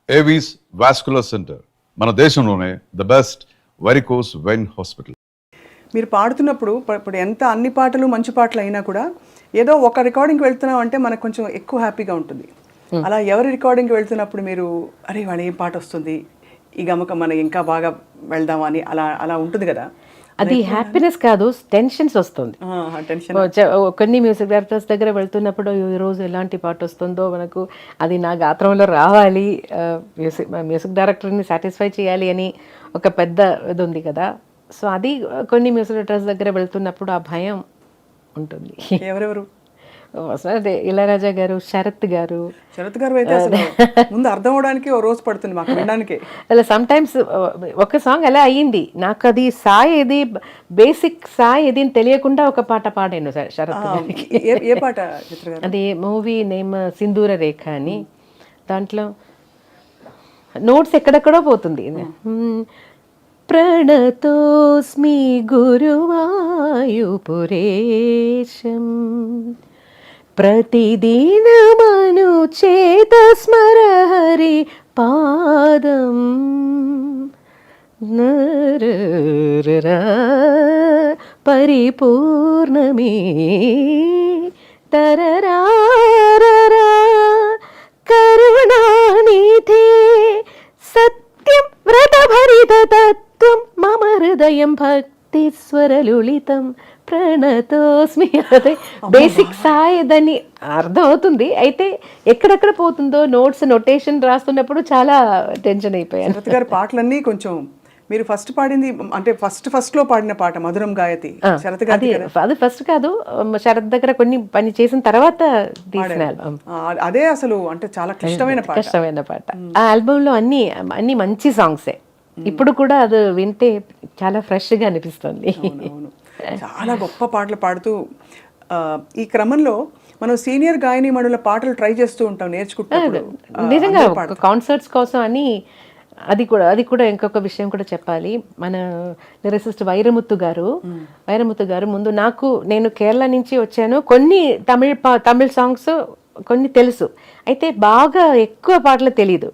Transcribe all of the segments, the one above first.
Avis vascular centre మన దేశంలోనే the best varicose vein hospital. మీరు పాడుతున్నప్పుడు ఇప్పుడు ఎంత అన్ని పాటలు మంచి పాటలు అయినా కూడా ఏదో ఒక రికార్డింగ్కి వెళ్తున్నాం అంటే మనకు కొంచెం ఎక్కువ హ్యాపీగా ఉంటుంది. అలా ఎవరి రికార్డింగ్కి వెళ్తున్నప్పుడు మీరు అరే వాడు ఏం పాట వస్తుంది ఈ గమకం మనం ఇంకా బాగా వెళ్దామని అలా అలా ఉంటుంది కదా? అది హ్యాపీనెస్ కాదు, టెన్షన్స్ వస్తుంది. టెన్షన్ కొన్ని మ్యూజిక్ డైరెక్టర్స్ దగ్గర వెళ్తున్నప్పుడు ఈ రోజు ఎలాంటి పాట వస్తుందో మనకు అది నా గాత్రంలో రావాలి, మ్యూజిక్ డైరెక్టర్ని సాటిస్ఫై చేయాలి అని ఒక పెద్ద ఇది ఉంది కదా. సో అది కొన్ని మ్యూజిక్ డైరెక్టర్స్ దగ్గర వెళ్తున్నప్పుడు ఆ భయం ఉంటుంది. ఎవరెవరు? అదే ఇళయరాజా గారు, శరత్ గారు. శరత్ గారు అయితే అసలు ముందు అర్థం అవడానికి ఓ రోజు పడుతుంది మాకు వినడానికి. అలా సమ్ టైమ్స్ ఒక సాంగ్ అలా అయ్యింది, నాకు అది సాయి ఏది బేసిక్ సాయి ఏది అని తెలియకుండా ఒక పాట పాడాను శరత్ గారికి. ఏ పాట చిత్ర గారు? అది మూవీ నేమ్ సింధూర రేఖ అని. దాంట్లో నోట్స్ ఎక్కడెక్కడో పోతుంది. ప్రణతోస్మి గురువాయుపురేశం ప్రతిదినమను చేత స్మర హరి పాదం పరిపూర్ణమే తరరారరా కరుణానిధే సత్యం వ్రతభరిత తత్వం మమ హృదయం భక్తి స్వరలులితం ప్రణతోస్మి. అదే బేసిక్ సాయి దాన్ని అర్థం అవుతుంది, అయితే ఎక్కడెక్కడ పోతుందో నోట్స్ నొటేషన్ రాస్తున్నప్పుడు చాలా టెన్షన్ అయిపోయాను. శరత్ గారి పాటలన్నీ కొంచెం మీరు ఫస్ట్ పాడింది అంటే ఫస్ట్ లో పాడిన పాట మధురం గాయతి శరత్ గారి. అది ఫస్ట్ కాదు, శరత్ దగ్గర కొన్ని పని చేసిన తర్వాత తీసిన ఆల్బమ్. అదే అసలు అంటే చాలా క్లిష్టమైన పాట. ఆ ఆల్బమ్ లో అన్ని మంచి సాంగ్సే. ఇప్పుడు కూడా అది వింటే చాలా ఫ్రెష్ గా అనిపిస్తుంది. చాలా గొప్ప పాటలు పాడుతూ ఈ క్రమంలో మనం సీనియర్ గాయని మణుల పాటలు ట్రై చేస్తూ ఉంటాం నేర్చుకుంటాం నిజంగా కాన్సర్ట్స్ కోసం అని. అది కూడా ఇంకొక విషయం కూడా చెప్పాలి. మన లిరిసిస్ట్ వైరముత్తు గారు ముందు నేను కేరళ నుంచి వచ్చాను, కొన్ని తమిళ సాంగ్స్ కొన్ని తెలుసు, అయితే బాగా ఎక్కువ పాటలు తెలీదు.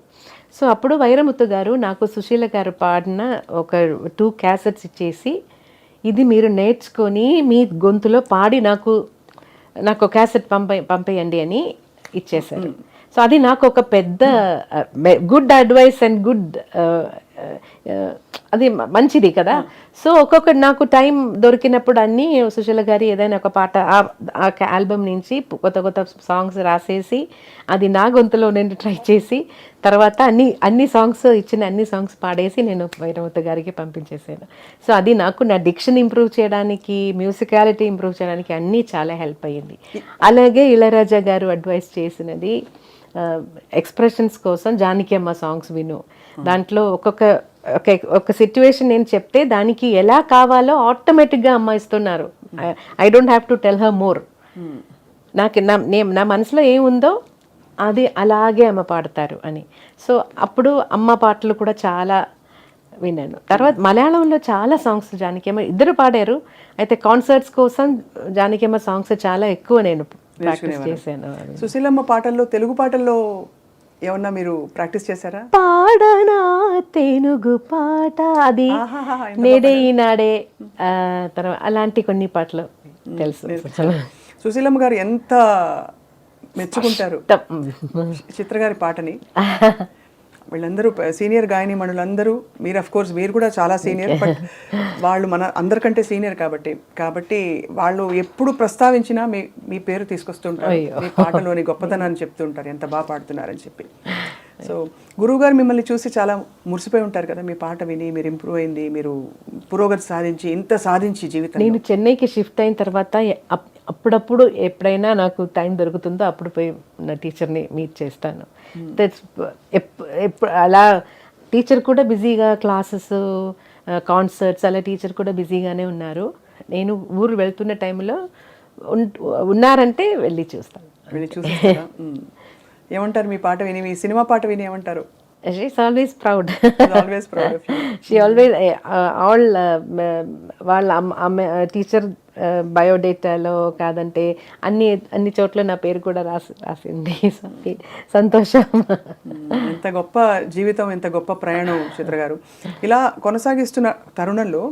సో అప్పుడు వైరముత్తు గారు నాకు సుశీల గారు పాడిన ఒక 2 క్యాసెట్స్ ఇచ్చేసి, ఇది మీరు నేర్చుకొని మీ గొంతులో పాడి నాకు క్యాసెట్ పంపేయండి అని ఇచ్చేశారు. సో అది నాకు ఒక పెద్ద గుడ్ అడ్వైస్ అండ్ గుడ్ అది మంచిది కదా. సో ఒక్కొక్క నాకు టైం దొరికినప్పుడు అన్నీ సుశీల గారి ఏదైనా ఒక పాట ఆ ఆల్బమ్ నుంచి కొత్త సాంగ్స్ రాసేసి అది నా గొంతులో నేను ట్రై చేసి తర్వాత అన్ని సాంగ్స్ పాడేసి నేను వైరముత్తు గారికి పంపించేసాను. సో అది నాకు నా డిక్షన్ ఇంప్రూవ్ చేయడానికి, మ్యూజికాలిటీ ఇంప్రూవ్ చేయడానికి అన్నీ చాలా హెల్ప్ అయ్యింది. అలాగే ఇళయరాజా గారు అడ్వైస్ చేసినది ఎక్స్ప్రెషన్స్ కోసం జానకి అమ్మ సాంగ్స్ విను. దాంట్లో ఒక సిచ్యువేషన్ నేను చెప్తే దానికి ఎలా కావాలో ఆటోమేటిక్గా అమ్మ ఇస్తున్నారు. I don't have to tell her more. నాకు నా మనసులో ఏముందో అది అలాగే అమ్మ పాడతారు అని. సో అప్పుడు అమ్మ పాటలు కూడా చాలా విన్నాను. తర్వాత మలయాళంలో చాలా సాంగ్స్ జానకి అమ్మ ఇద్దరు పాడారు, అయితే కాన్సర్ట్స్ కోసం జానకి అమ్మ సాంగ్స్ చాలా ఎక్కువ నేను ప్రాక్టీస్ చేశాను. సుశీలమ్మ పాటల్లో తెలుగు పాటల్లో ఏమన్నా మీరు ప్రాక్టీస్ చేశారా? పాడనా తెలుగు పాట, అది నేడే ఈనాడే, తర్వాత అలాంటి కొన్ని పాటలు తెలుసు. సుశీలమ్మ గారు ఎంత మెచ్చుకుంటారు చిత్రగారి పాటని. వీళ్ళందరూ సీనియర్ గాయని మణులందరూ, మీరు అఫ్ కోర్స్ మీరు కూడా చాలా సీనియర్, బట్ వాళ్ళు మన అందరికంటే సీనియర్ కాబట్టి వాళ్ళు ఎప్పుడు ప్రస్తావించినా మీ పేరు తీసుకొస్తుంటారు, మీ పాటలోని గొప్పతనాన్ని చెప్తుంటారు, ఎంత బాగా పాడుతున్నారని చెప్పి. సో గురువుగారు మిమ్మల్ని చూసి చాలా మురిసిపోయి ఉంటారు కదా, మీ పాట విని మీరు ఇంప్రూవ్ అయింది, మీరు పురోగతి సాధించి జీవితం. నేను చెన్నైకి షిఫ్ట్ అయిన తర్వాత అప్పుడప్పుడు ఎప్పుడైనా నాకు టైం దొరుకుతుందో అప్పుడు పోయి నా టీచర్ని మీట్ చేస్తాను. అలా టీచర్ కూడా బిజీగా క్లాసెస్, కాన్సర్ట్స్ అలా టీచర్ కూడా బిజీగానే ఉన్నారు. నేను ఊరు వెళ్తున్న టైంలో ఉన్నారంటే వెళ్ళి చూస్తాను. ఏమంటారు మీ పాట విని, మీ సినిమా పాట విని ఏమంటారు? She's always proud. Always proud of you. She always all వాళ్ళ టీచర్ బయోడేటాలో కాదంటే అన్ని చోట్ల నా పేరు కూడా రాసింది. సంతోషం. ఎంత గొప్ప జీవితం, ఎంత గొప్ప ప్రయాణం చిత్ర గారు. ఇలా కొనసాగిస్తున్న తరుణంలో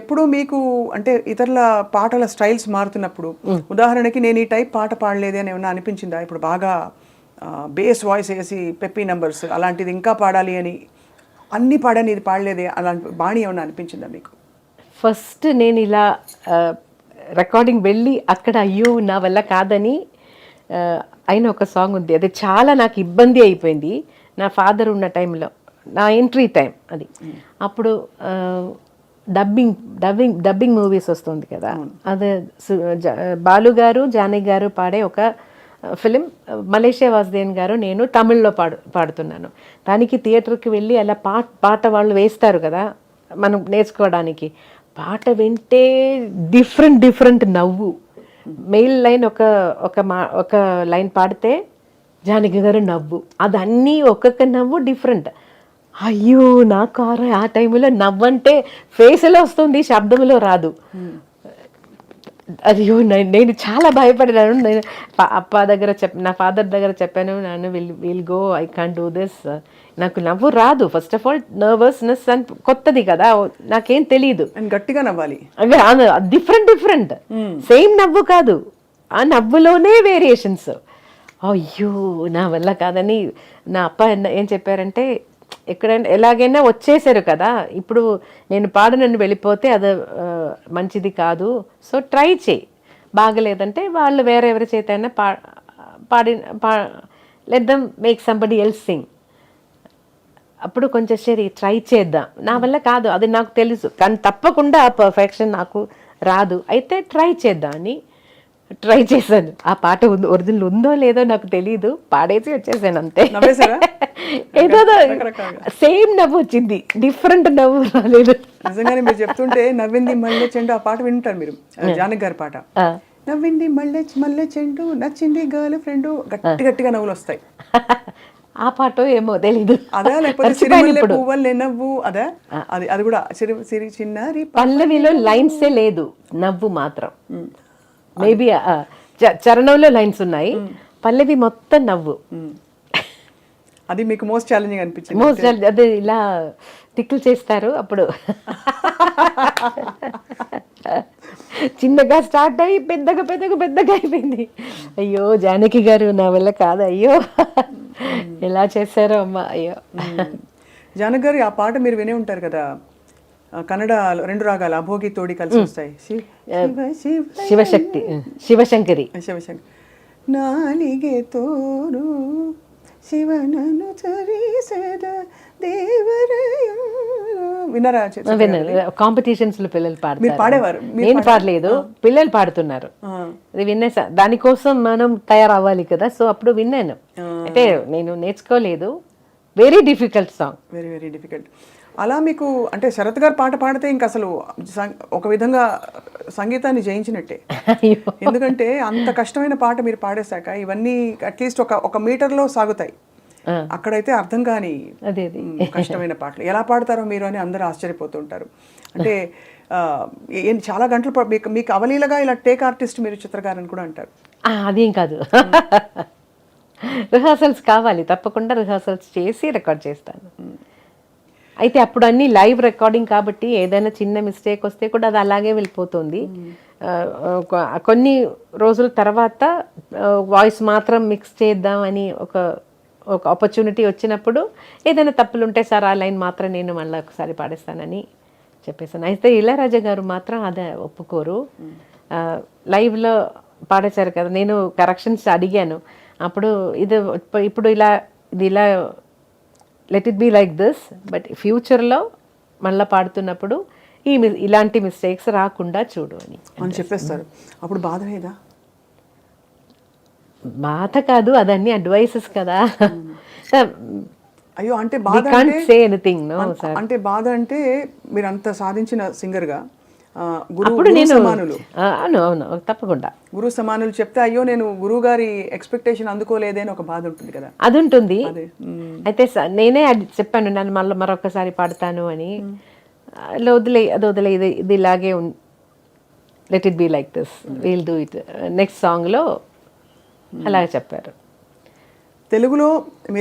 ఎప్పుడూ మీకు అంటే ఇతరుల పాటల స్టైల్స్ మారుతున్నప్పుడు, ఉదాహరణకి నేను ఈ టైప్ పాట పాడలేదే అని ఏమన్నా అనిపించిందా? ఇప్పుడు బాగా బేస్ వాయిస్ వేసి పెప్పీ నంబర్స్ అలాంటిది ఇంకా పాడాలి అని అన్ని పాడని ఇది పాడలేదే అలాంటి బాణి ఏమన్నా అనిపించిందా మీకు? ఫస్ట్ నేను ఇలా రికార్డింగ్ వెళ్ళి అక్కడ అయ్యో నా వల్ల కాదని అయిన ఒక సాంగ్ ఉంది. అది చాలా నాకు ఇబ్బంది అయిపోయింది. నా ఫాదర్ ఉన్న టైంలో, నా ఎంట్రీ టైం అది. అప్పుడు డబ్బింగ్ మూవీస్ వస్తుంది కదా, అది బాలు గారు జానకి గారు పాడే ఒక ఫిలిం, మలేషియా వాసుదేవన్ గారు నేను తమిళ్లో పాడుతున్నాను. దానికి థియేటర్కి వెళ్ళి అలా పాట వాళ్ళు వేస్తారు కదా మనం నేర్చుకోవడానికి. పాట వింటే డిఫరెంట్ నవ్వు. మెయిల్ లైన్ ఒక లైన్ పాడితే జానకి గారు నవ్వు, అది అన్నీ ఒక్కొక్క నవ్వు డిఫరెంట్. అయ్యో నాకు ఆ టైంలో నవ్వంటే ఫేస్లో వస్తుంది, శబ్దంలో రాదు. అయ్యో నేను చాలా భయపడినాను. నేను అప్ప దగ్గర నా ఫాదర్ దగ్గర చెప్పాను, నాన్న will go, I can't do this, నాకు నవ్వు రాదు. ఫస్ట్ ఆఫ్ ఆల్ నర్వస్నెస్ అని కొత్తది కదా, నాకేం తెలియదు. గట్టిగా నవ్వాలి, డిఫరెంట్ సేమ్ నవ్వు కాదు, ఆ నవ్వులోనే వేరియేషన్స్. అయ్యో నా వల్ల కాదని నా అప్ప ఏం చెప్పారంటే, ఎక్కడైనా ఎలాగైనా వచ్చేసారు కదా, ఇప్పుడు నేను పాడనని వెళ్ళిపోతే అది మంచిది కాదు, సో ట్రై చేయి, బాగలేదంటే వాళ్ళు వేరే ఎవరి చేత అయినా let them make somebody else Singh. అప్పుడు కొంచెం సరే ట్రై చేద్దాం, నా వల్ల కాదు అది నాకు తెలుసు, కానీ తప్పకుండా ఆ పర్ఫెక్షన్ నాకు రాదు, అయితే ట్రై చేద్దాం అని ట్రై చేశాను. ఆ పాట ఒరిజినల్ ఉందో లేదో నాకు తెలియదు, పాడేసి వచ్చేసాను అంతే. ఏదో సేమ్ నవ్వు వచ్చింది, డిఫరెంట్ నవ్వు రాలేదు. నిజంగానే మీరు చెప్తుంటే నవ్వింది మల్లె చెండు ఆ పాట వింటారు మీరు, జానకి గారి పాట. నవ్వింది మల్లె చెండు, నచ్చింది గర్ల్ ఫ్రెండ్, గట్టిగా నవ్వులు వస్తాయి. ఆ పాట ఏమో తెలీదు. అదా లేకపోతే సిరిమల్లె పువ్వులే నవ్వు, అదా? అది కూడా సిరి చిన్నారి. పల్లవిలో లైన్సే లేదు, నవ్వు మాత్రం. మేబీ చరణంలో లైన్స్ ఉన్నాయి, పల్లవి మొత్తం నవ్వు. అది మీకు మోస్ట్ ఛాలెంజింగ్ అనిపించింది? మోస్ట్ ఛాలెంజ్, అదే ఇలా టిక్లు చేస్తారు అప్పుడు. చిన్నగా స్టార్ట్ అయ్యి పెద్దగా అయిపోయింది. అయ్యో జానకి గారు నా వల్ల కాదు, అయ్యో ఎలా చేశారో అమ్మ, అయ్యో. జానకి గారు ఆ పాట మీరు వినే ఉంటారు కదా, కన్నడ 2 రాగాలు అభోగి తోడి కలిసి వస్తాయి, శివశంకరి. నాలిగే తోరు శివనను చరీసద దేవరయం. విన్నారా? కాంపిటీషన్స్ లో పిల్లలు మీరు పాడేవారు? నేను పాడలేదు, పిల్లలు పాడుతున్నారు, అది వినేసా. దానికోసం మనం తయారవ్వాలి కదా, సో అప్పుడు విన్నాను. అయితే నేను నేర్చుకోలేదు. Very difficult song, very difficult. అలా మీకు అంటే శరత్ గారు పాట పాడితే ఇంకా అసలు ఒక విధంగా సంగీతాన్ని జయించినట్టే. ఎందుకంటే అంత కష్టమైన పాట మీరు పాడేశాక ఇవన్నీ అట్లీస్ట్ ఒక మీటర్లో సాగుతాయి. అక్కడైతే అర్థం కాని కష్టమైన పాటలు ఎలా పాడతారో మీరు అని అందరూ ఆశ్చర్యపోతుంటారు. అంటే చాలా గంటలు మీకు అవలీలగా ఇలా టేక్ ఆర్టిస్ట్ మీరు చిత్రకారని కూడా అంటారు. అదేం కాదు, రిహార్సల్స్ కావాలి, తప్పకుండా రిహార్సల్స్ చేసి రికార్డ్ చేస్తాను. అయితే అప్పుడు అన్ని లైవ్ రికార్డింగ్ కాబట్టి ఏదైనా చిన్న మిస్టేక్ వస్తే కూడా అది అలాగే వెళ్ళిపోతుంది. కొన్ని రోజుల తర్వాత వాయిస్ మాత్రం మిక్స్ చేద్దాం అని ఒక ఆపర్చునిటీ వచ్చినప్పుడు ఏదైనా తప్పులు ఉంటే సార్ ఆ లైన్ మాత్రం నేను మళ్ళీ ఒకసారి పాడేస్తానని చెప్పేసాను. అయితే ఇళయరాజా గారు మాత్రం అదే ఒప్పుకోరు. లైవ్లో పాడేశారు కదా, నేను కరెక్షన్స్ అడిగాను. అప్పుడు ఇప్పుడు ఇలా let it be like this, but ఫ్యూచర్లో మళ్ళీ పాడుతున్నప్పుడు ఇలాంటి మిస్టేక్స్ రాకుండా చూడు అని చెప్పేస్తారు. అప్పుడు బాధ లేదా? బాధ కాదు, అదన్నీ అడ్వైసెస్ కదా. అయ్యో అంటే బాధ సే ఎనీథింగ్ నో సార్. అంటే బాధ అంటే మీరు అంత సాధించిన సింగర్గా అప్పుడు గురు నేను సమానులు అవును అవును తప్పకుండా గురు సమానులు చెప్తే అయ్యో నేను గురువు గారి ఎక్స్పెక్టేషన్ అందుకోలేదే అని ఒక బాధ ఉంటుంది కదా. అది ఉంటుంది. అదే అయితే నేనే అది చెప్పాను, నన్ను మళ్ళీ మరొకసారి పాడతాను అని. అలా వదిలే, అది వదిలే, ఇది ఇలాగే let it be like this, will do it next సాంగ్లో అలాగే చెప్పారు. తెలుగులో